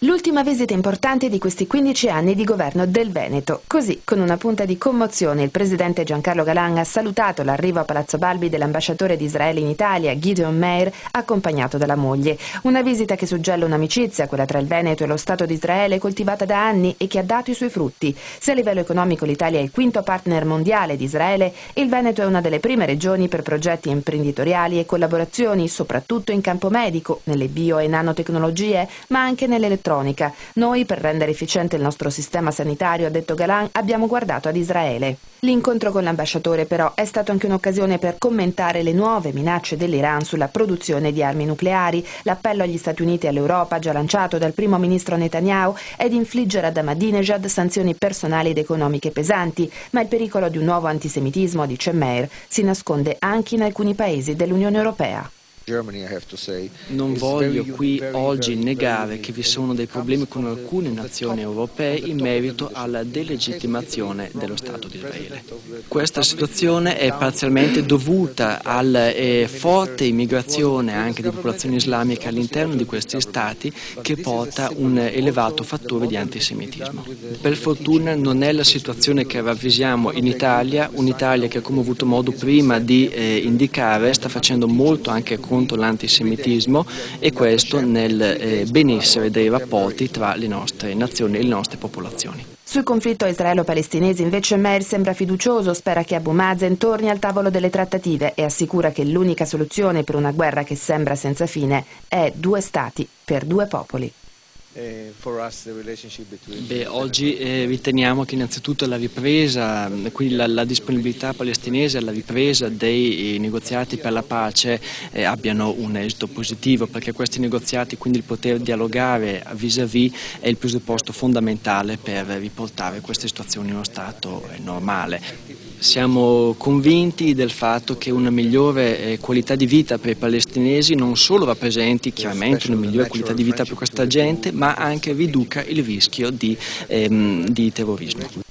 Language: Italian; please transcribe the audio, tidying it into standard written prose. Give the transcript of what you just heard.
L'ultima visita importante di questi 15 anni di governo del Veneto. Così, con una punta di commozione, il presidente Giancarlo Galan ha salutato l'arrivo a Palazzo Balbi dell'ambasciatore di Israele in Italia, Gideon Meir, accompagnato dalla moglie. Una visita che suggella un'amicizia, quella tra il Veneto e lo Stato di Israele, coltivata da anni e che ha dato i suoi frutti. Se a livello economico l'Italia è il quinto partner mondiale di Israele, il Veneto è una delle prime regioni per progetti imprenditoriali e collaborazioni, soprattutto in campo medico, nelle bio e nanotecnologie, ma anche nell'elettronica. Noi, per rendere efficiente il nostro sistema sanitario, ha detto Galan, abbiamo guardato ad Israele. L'incontro con l'ambasciatore però è stato anche un'occasione per commentare le nuove minacce dell'Iran sulla produzione di armi nucleari. L'appello agli Stati Uniti e all'Europa, già lanciato dal primo ministro Netanyahu, è di infliggere ad Ahmadinejad sanzioni personali ed economiche pesanti, ma il pericolo di un nuovo antisemitismo, dice Meir, si nasconde anche in alcuni paesi dell'Unione Europea. Non voglio qui oggi negare che vi sono dei problemi con alcune nazioni europee in merito alla delegittimazione dello Stato di Israele. Questa situazione è parzialmente dovuta alla forte immigrazione anche di popolazioni islamiche all'interno di questi stati che porta un elevato fattore di antisemitismo. Per fortuna non è la situazione che ravvisiamo in Italia, un'Italia che, come ho avuto modo prima di indicare, sta facendo molto anche contro l'antisemitismo, e questo nel benessere dei rapporti tra le nostre nazioni e le nostre popolazioni. Sul conflitto israelo-palestinese invece Meir sembra fiducioso, spera che Abu Mazen torni al tavolo delle trattative e assicura che l'unica soluzione per una guerra che sembra senza fine è 2 stati per 2 popoli. Oggi riteniamo che innanzitutto la ripresa, quindi la disponibilità palestinese alla ripresa dei negoziati per la pace abbiano un esito positivo, perché questi negoziati, quindi il poter dialogare vis-à-vis, è il presupposto fondamentale per riportare queste situazioni in uno stato normale. Siamo convinti del fatto che una migliore qualità di vita per i palestinesi non solo rappresenti chiaramente una migliore qualità di vita per questa gente, ma anche riduca il rischio di terrorismo.